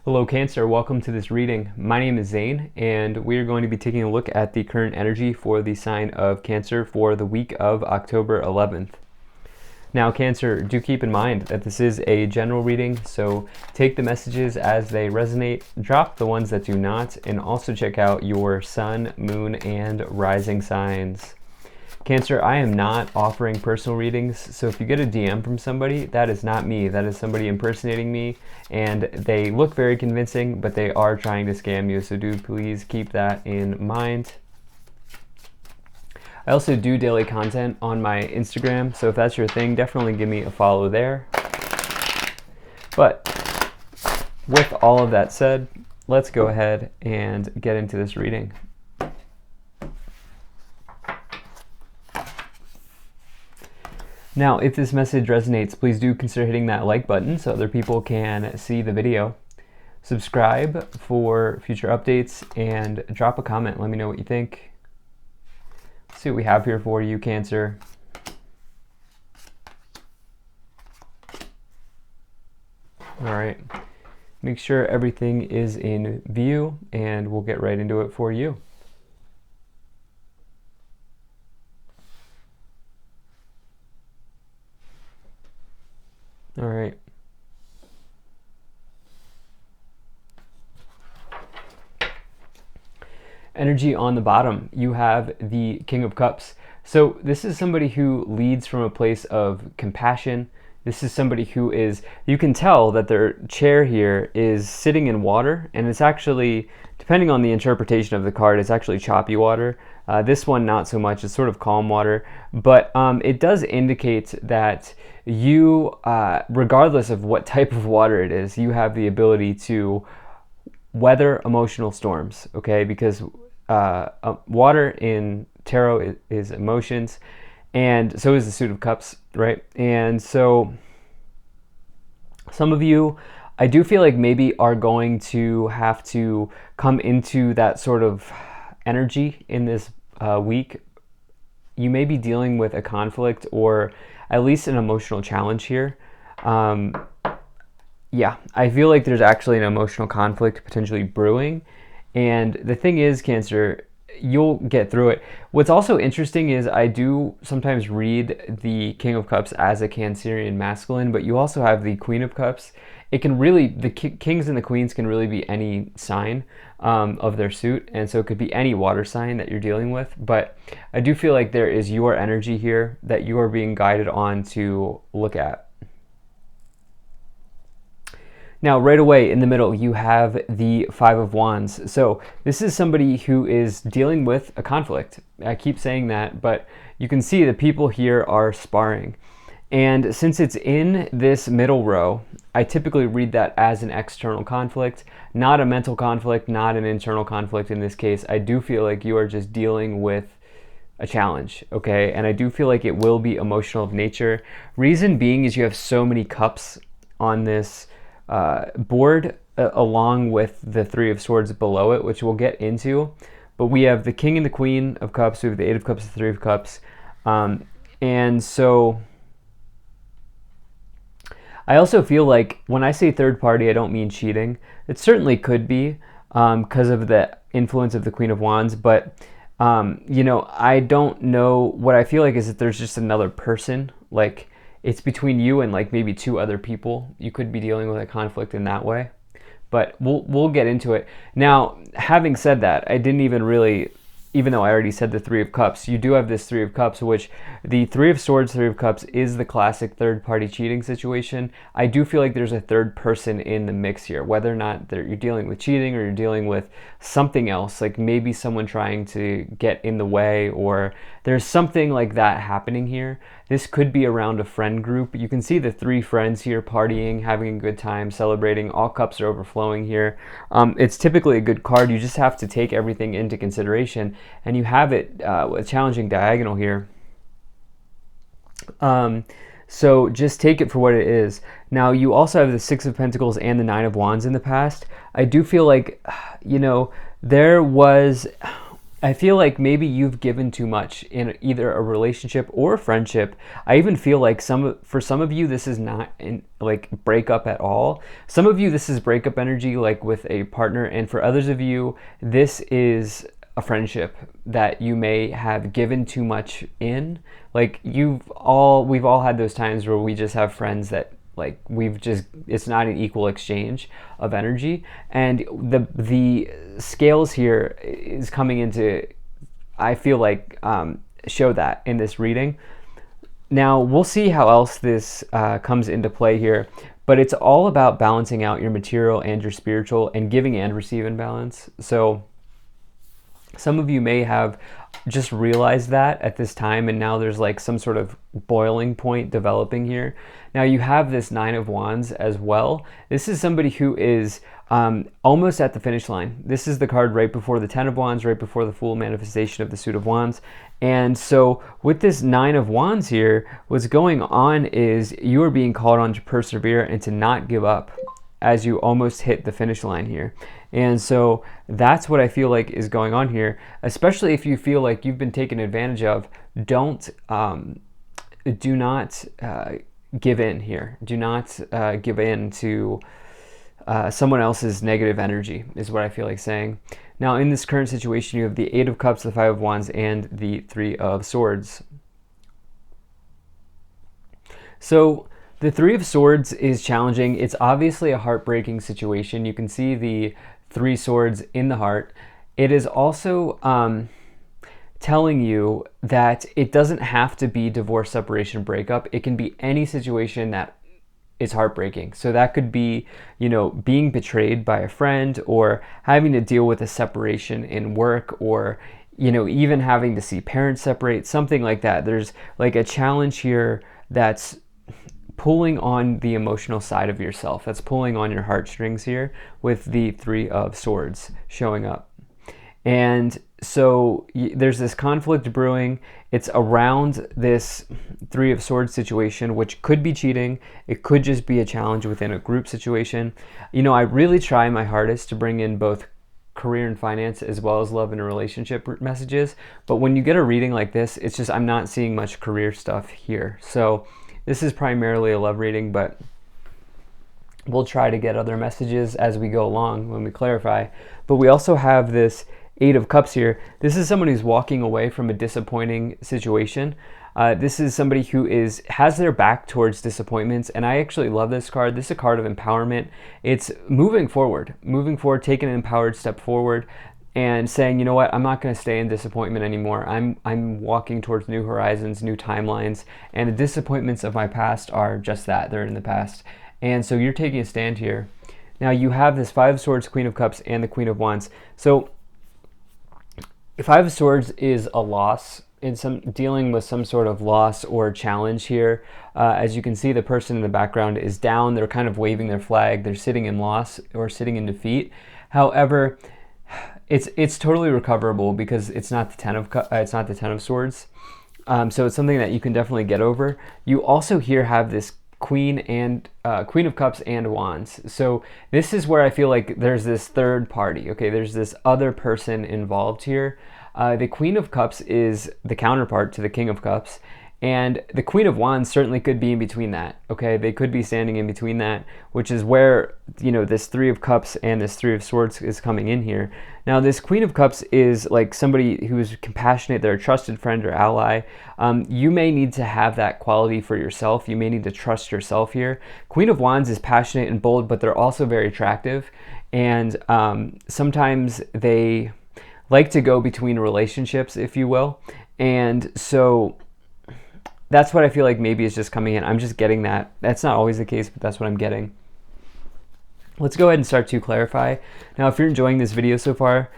Hello Cancer, welcome to this reading. My name is Zane and we are going to be taking a look at the current energy for the sign of Cancer for the week of October 11th. Now Cancer, do keep in mind that this is a general reading, so take the messages as they resonate, drop the ones that do not, and also check out your sun, moon, and rising signs. Cancer, I am not offering personal readings, so if you get a DM from somebody, that is not me. That is somebody impersonating me, and they look very convincing, but they are trying to scam you, so do please keep that in mind. I also do daily content on my Instagram, so if that's your thing, definitely give me a follow there. But with all of that said, let's go ahead and get into this reading. Now, if this message resonates, please do consider hitting that like button so other people can see the video. Subscribe for future updates and drop a comment. Let me know what you think. Let's see what we have here for you, Cancer. All right. Make sure everything is in view and we'll get right into it for you. All right. Energy on the bottom, you have the King of Cups. So this is somebody who leads from a place of compassion. This is somebody who is, you can tell that their chair here is sitting in water, and it's actually, depending on the interpretation of the card, it's actually choppy water. This one, not so much. It's sort of calm water, but it does indicate that you, regardless of what type of water it is, you have the ability to weather emotional storms, okay? Because water in tarot is emotions, and so is the Suit of Cups, right? And so some of you, I do feel like maybe are going to have to come into that sort of energy in this week. You may be dealing with a conflict or at least an emotional challenge here. Yeah, I feel like there's actually an emotional conflict potentially brewing. And the thing is, Cancer, you'll get through it. What's also interesting is I do sometimes read the King of Cups as a Cancerian masculine, but you also have the Queen of Cups. It can really, the kings and the queens can really be any sign of their suit, and so it could be any water sign that you're dealing with. But I do feel like there is your energy here that you are being guided on to look at. Now, right away in the middle, you have the Five of Wands. So this is somebody who is dealing with a conflict. I keep saying that, but you can see the people here are sparring. And since it's in this middle row, I typically read that as an external conflict, not a mental conflict, not an internal conflict in this case. I do feel like you are just dealing with a challenge, okay? And I do feel like it will be emotional of nature. Reason being is you have so many cups on this board along with the Three of Swords below it, which we'll get into. But we have the King and the Queen of Cups, we have the Eight of Cups, the Three of Cups. And so I also feel like when I say third party, I don't mean cheating. It certainly could be because of the influence of the Queen of Wands, but you know, I don't know. What I feel like is that there's just another person, like it's between you and like maybe two other people. You could be dealing with a conflict in that way, but we'll get into it. Now, having said that, I didn't even really, even though I already said the Three of Cups, you do have this Three of Cups, which the Three of Swords, Three of Cups is the classic third-party cheating situation. I do feel like there's a third person in the mix here, whether or not you're dealing with cheating or you're dealing with something else, like maybe someone trying to get in the way, or there's something like that happening here. This could be around a friend group. You can see the three friends here partying, having a good time, celebrating. All cups are overflowing here. It's typically a good card. You just have to take everything into consideration, and you have it a challenging diagonal here. So just take it for what it is. Now, you also have the Six of Pentacles and the Nine of Wands in the past. I do feel like, you know, there was I feel like maybe you've given too much in either a relationship or a friendship. I even feel like for some of you this is not in like breakup at all. Some of you this is breakup energy like with a partner, and for others of you this is a friendship that you may have given too much in. Like we've all had those times where we just have friends that like it's not an equal exchange of energy, and the scales here is coming into, I feel like, show that in this reading. Now we'll see how else this comes into play here, but it's all about balancing out your material and your spiritual, and giving and receiving balance. So some of you may have just realized that at this time, and now there's like some sort of boiling point developing here. Now you have this Nine of Wands as well. This is somebody who is almost at the finish line. This is the card right before the Ten of Wands, right before the full manifestation of the Suit of Wands. And so with this Nine of Wands here, what's going on is you are being called on to persevere and to not give up as you almost hit the finish line here. And so that's what I feel like is going on here, especially if you feel like you've been taken advantage of. Do not give in here. Do not give in to someone else's negative energy, is what I feel like saying. Now, in this current situation, you have the Eight of Cups, the Five of Wands, and the Three of Swords. So the Three of Swords is challenging. It's obviously a heartbreaking situation. You can see the Three Swords in the heart. It is also telling you that it doesn't have to be divorce, separation, breakup. It can be any situation that is heartbreaking. So that could be, being betrayed by a friend, or having to deal with a separation in work, or, even having to see parents separate, something like that. There's like a challenge here that's pulling on the emotional side of yourself. That's pulling on your heartstrings here with the Three of Swords showing up. And so there's this conflict brewing. It's around this Three of Swords situation, which could be cheating. It could just be a challenge within a group situation. I really try my hardest to bring in both career and finance as well as love and relationship messages. But when you get a reading like this, it's just I'm not seeing much career stuff here. So this is primarily a love reading, but we'll try to get other messages as we go along when we clarify. But we also have this Eight of Cups here. This is someone who's walking away from a disappointing situation. This is somebody who has their back towards disappointments, and I actually love this card. This is a card of empowerment. It's moving forward, taking an empowered step forward, and saying, you know what, I'm not going to stay in disappointment anymore. I'm walking towards new horizons, new timelines, and the disappointments of my past are just that. They're in the past. And so you're taking a stand here. Now you have this Five of Swords, Queen of Cups, and the Queen of Wands. So Five of Swords is a loss, in dealing with some sort of loss or challenge here. As you can see, the person in the background is down. They're kind of waving their flag. They're sitting in loss or sitting in defeat. However, it's totally recoverable because it's not the Ten of Swords. So it's something that you can definitely get over. You also here have this Queen of Cups and Wands. So this is where I feel like there's this third party. Okay, there's this other person involved here. The Queen of Cups is the counterpart to the King of Cups, and the Queen of Wands certainly could be in between that. Okay, they could be standing in between that, which is where this Three of Cups and this Three of Swords is coming in here. Now this Queen of Cups is like somebody who is compassionate. They're a trusted friend or ally. You may need to have that quality for yourself. You may need to trust yourself here. Queen of Wands is passionate and bold, but they're also very attractive, and sometimes they like to go between relationships, if you will. And so that's what I feel like maybe is just coming in. I'm just getting that. That's not always the case, but that's what I'm getting. Let's go ahead and start to clarify. Now, if you're enjoying this video so far,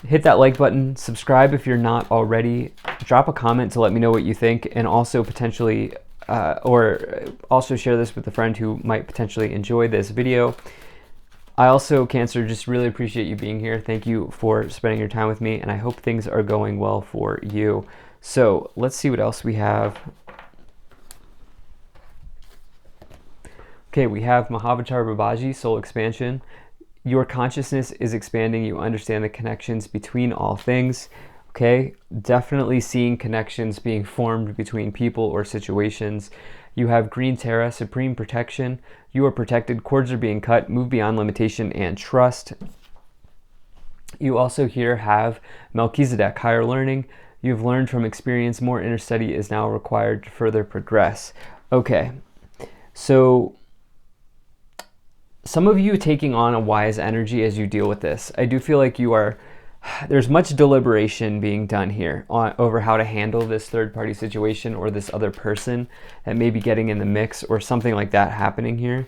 hit that like button, subscribe if you're not already, drop a comment to let me know what you think, and also potentially, or also share this with a friend who might potentially enjoy this video. I also, Cancer, just really appreciate you being here. Thank you for spending your time with me, and I hope things are going well for you. So let's see what else we have. Okay, we have Mahavatar Babaji, Soul Expansion. Your consciousness is expanding. You understand the connections between all things. Okay, definitely seeing connections being formed between people or situations. You have Green Terra, Supreme Protection. You are protected. Cords are being cut. Move beyond limitation and trust. You also here have Melchizedek, Higher Learning. You've learned from experience. More inner study is now required to further progress. Okay, so some of you taking on a wise energy as you deal with this. I do feel like there's much deliberation being done here over how to handle this third-party situation or this other person that may be getting in the mix or something like that happening here.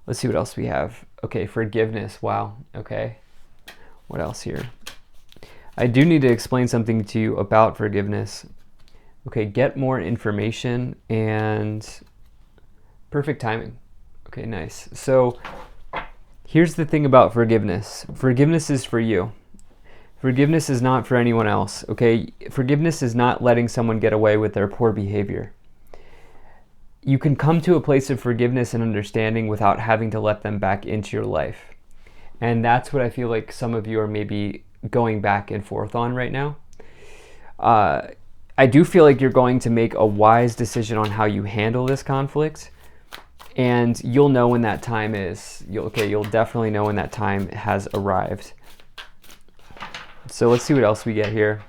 Let's see what else we have. Okay, forgiveness. Wow. Okay. What else here? I do need to explain something to you about forgiveness. Okay, get more information and perfect timing. Okay, nice. So here's the thing about forgiveness. Forgiveness is for you. Forgiveness is not for anyone else, okay? Forgiveness is not letting someone get away with their poor behavior. You can come to a place of forgiveness and understanding without having to let them back into your life. And that's what I feel like some of you are maybe going back and forth on right now. I do feel like you're going to make a wise decision on how you handle this conflict. And you'll know when that time is. You'll definitely know when that time has arrived. So let's see what else we get here.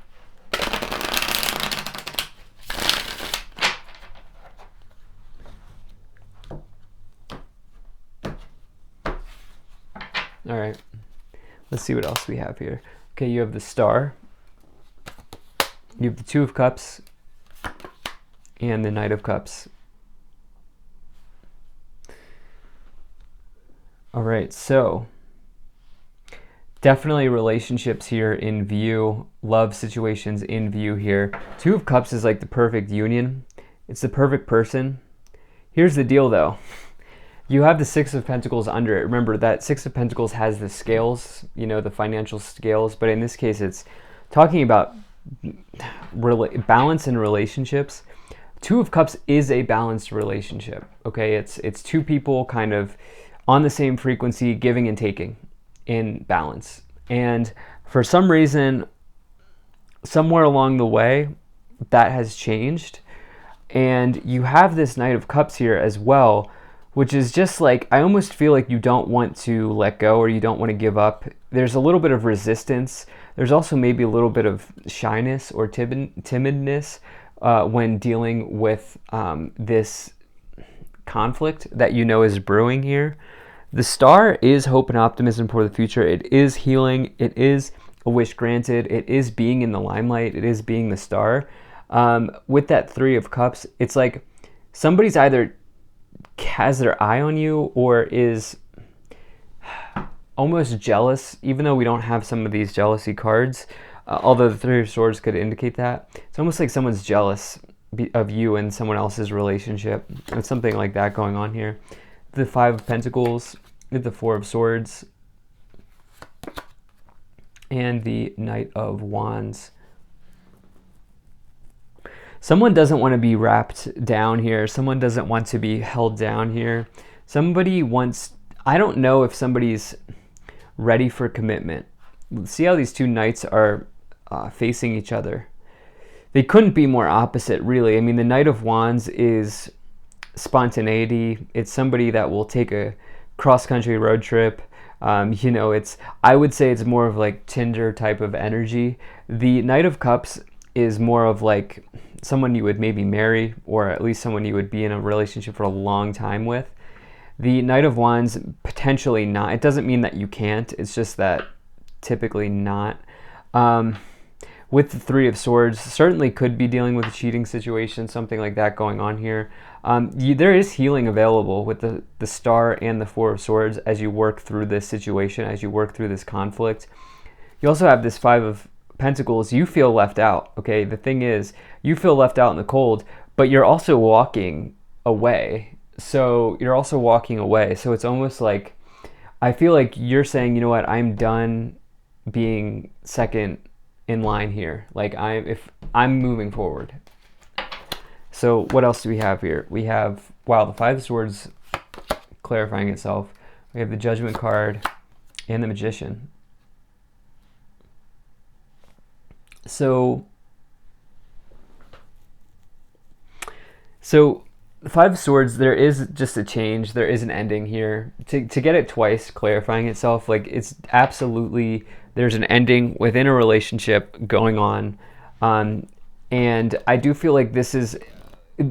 All right. Let's see what else we have here. Okay, you have the Star. You have the Two of Cups and the Knight of Cups. All right, so definitely relationships here in view, love situations in view here. Two of Cups is like the perfect union. It's the perfect person. Here's the deal though. You have the Six of Pentacles under it. Remember that Six of Pentacles has the scales, the financial scales, but in this case it's talking about balance in relationships. Two of Cups is a balanced relationship, okay? It's two people kind of on the same frequency, giving and taking in balance. And for some reason, somewhere along the way, that has changed. And you have this Knight of Cups here as well, which is just like, I almost feel like you don't want to let go or you don't want to give up. There's a little bit of resistance. There's also maybe a little bit of shyness or timidness when dealing with this conflict that is brewing here. The Star is hope and optimism for the future. It is healing. It is a wish granted. It is being in the limelight. It is being the Star. With that Three of Cups, it's like somebody's either has their eye on you or is almost jealous, even though we don't have some of these jealousy cards, although the Three of Swords could indicate that. It's almost like someone's jealous of you and someone else's relationship. It's something like that going on here. The Five of Pentacles, the Four of Swords, and the Knight of Wands. Someone doesn't want to be wrapped down here. Someone doesn't want to be held down here. Somebody wants, I don't know if somebody's ready for commitment. See how these two knights are facing each other. They couldn't be more opposite, really. I mean, the Knight of Wands is spontaneity. It's somebody that will take a cross-country road trip. I would say it's more of like Tinder type of energy. The Knight of Cups is more of like someone you would maybe marry, or at least someone you would be in a relationship for a long time with. The Knight of Wands, potentially not. It doesn't mean that you can't. It's just that typically not. With the Three of Swords, certainly could be dealing with a cheating situation, something like that going on here. There is healing available with the Star and the Four of Swords as you work through this situation, as you work through this conflict. You also have this Five of Pentacles. You feel left out, okay? The thing is, you feel left out in the cold, but you're also walking away. So it's almost like, I feel like you're saying, you know what, I'm done being second in line here. Like I'm moving forward. So what else do we have here? We have, wow, the Five of Swords clarifying itself. We have the Judgment card and the Magician. So, so the Five of Swords, there is just a change. There is an ending here. To get it twice, clarifying itself, like it's absolutely, there's an ending within a relationship going on. Um, and I do feel like this is,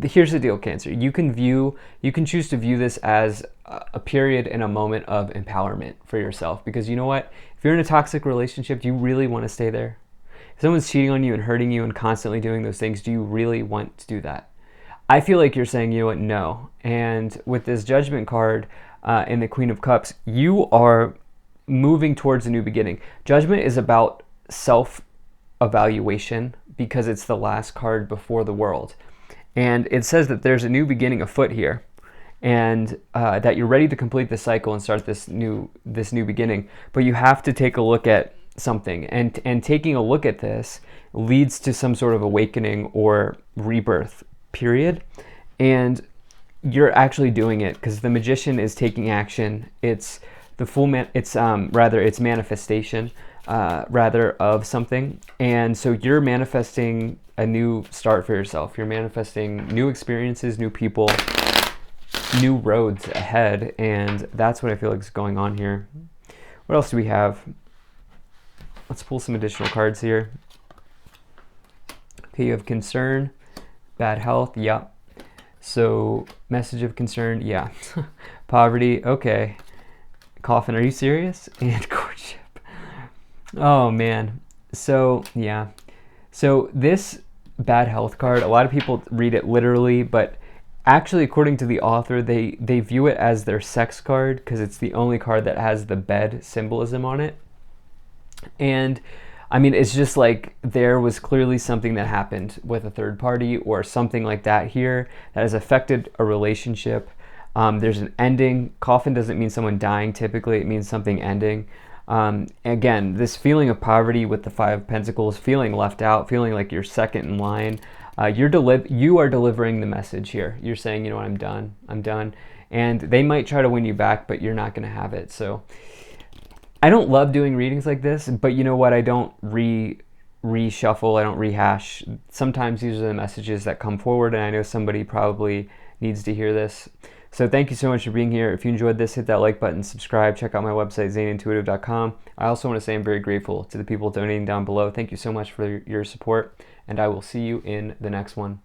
here's the deal, Cancer. You can choose to view this as a period and a moment of empowerment for yourself. Because you know what? If you're in a toxic relationship, do you really want to stay there? If someone's cheating on you and hurting you and constantly doing those things, do you really want to do that? I feel like you're saying, you know what, no. And with this Judgment card in the Queen of Cups, you are moving towards a new beginning. Judgment is about self-evaluation because it's the last card before the World. And it says that there's a new beginning afoot here, and that you're ready to complete the cycle and start this new beginning. But you have to take a look at something, and taking a look at this leads to some sort of awakening or rebirth period. And you're actually doing it because the Magician is taking action. It's the it's manifestation rather of something. And so you're manifesting a new start for yourself. You're manifesting new experiences, new people, new roads ahead. And that's what I feel like is going on here. What else do we have? Let's pull some additional cards here. Okay, you have concern, bad health, yep. So message of concern, yeah. Poverty, okay. Coffin, are you serious? And courtship. Oh man. So yeah. So this bad health card, a lot of people read it literally, but actually according to the author, they view it as their sex card because it's the only card that has the bed symbolism on it. And I mean, it's just like there was clearly something that happened with a third party or something like that here that has affected a relationship. There's an ending. Coffin doesn't mean someone dying typically. It means something ending. Again, this feeling of poverty with the Five of Pentacles, feeling left out, feeling like you're second in line. You are delivering the message here. You're saying, you know what, I'm done. I'm done. And they might try to win you back, but you're not going to have it. So I don't love doing readings like this, but you know what? I don't reshuffle. I don't rehash. Sometimes these are the messages that come forward, and I know somebody probably needs to hear this. So thank you so much for being here. If you enjoyed this, hit that like button, subscribe, check out my website, zanintuitive.com. I also want to say I'm very grateful to the people donating down below. Thank you so much for your support, and I will see you in the next one.